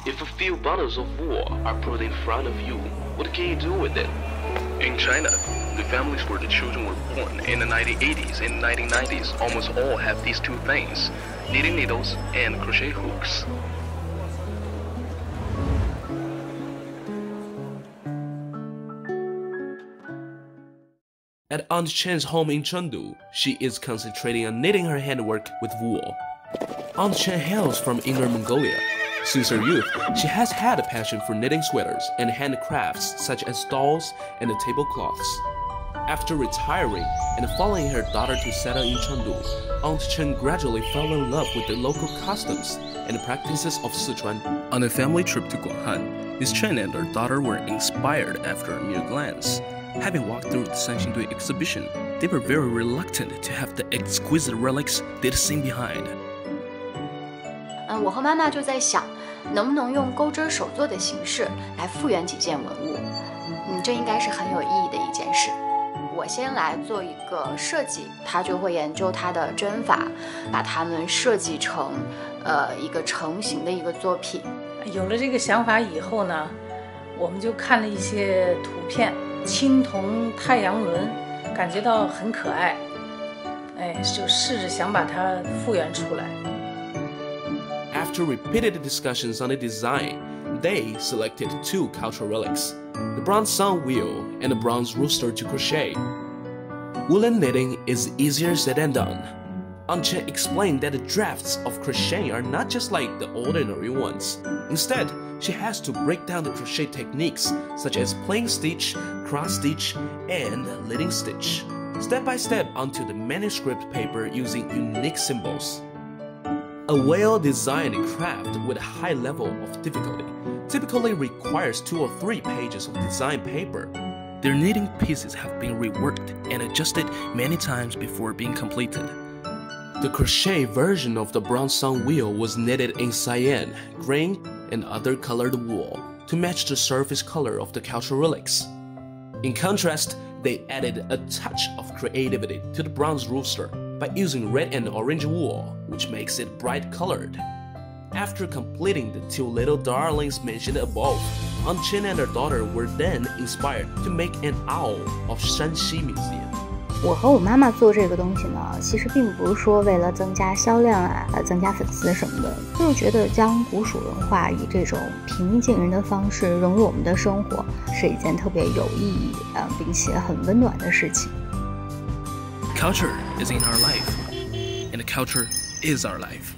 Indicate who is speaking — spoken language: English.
Speaker 1: If a few bundles of wool are put in front of you, what can you do with it?
Speaker 2: In China, the families where the children were born in the 1980s and 1990s almost all have these two things, knitting needles and crochet hooks.
Speaker 3: At Aunt Chen's home in Chengdu, she is concentrating on knitting her handwork with wool. Aunt Chen hails from Inner Mongolia. Since her youth, she has had a passion for knitting sweaters and handicrafts such as dolls and tablecloths. After retiring and following her daughter to settle in Chengdu, Aunt Chen gradually fell in love with the local customs and practices of Sichuan.
Speaker 2: On a family trip to Guanghan, Miss Chen and her daughter were inspired after a mere glance. Having walked through the Sanxingdui exhibition, they were very reluctant to have the exquisite relics they'd seen behind.
Speaker 4: 我和妈妈就在想，能不能用钩针手作的形式来复原几件文物？这应该是很有意义的一件事。我先来做一个设计，她就会研究它的针法，把它们设计成一个成型的一个作品。
Speaker 5: 有了这个想法以后呢，我们就看了一些图片，青铜太阳轮，感觉到很可爱，就试着想把它复原出来。
Speaker 3: After repeated discussions on the design, they selected two cultural relics, the bronze sun wheel and the bronze rooster to crochet. Woolen knitting is easier said than done. Aunt Chen explained that the drafts of crocheting are not just like the ordinary ones. Instead, she has to break down the crochet techniques such as plain stitch, cross stitch, and leading stitch, step by step onto the manuscript paper using unique symbols. A well-designed craft with a high level of difficulty typically requires 2 or 3 pages of design paper.
Speaker 2: Their knitting pieces have been reworked and adjusted many times before being completed.
Speaker 3: The crochet version of the bronze sun wheel was knitted in cyan, green, and other colored wool to match the surface color of the cultural relics. In contrast, they added a touch of creativity to the bronze rooster by using red and orange wool, which makes it bright colored. After completing the 2 little darlings mentioned above, Aunt Chen and her daughter were then inspired to make an owl of Shanxi Museum.
Speaker 6: 我和我妈妈做这个东西呢，其实并不是说为了增加销量啊，增加粉丝什么的，就是觉得将古蜀文化以这种平易近人的方式融入我们的生活，是一件特别有意义并且很温暖的事情。
Speaker 2: Culture is in our life, and culture is our life.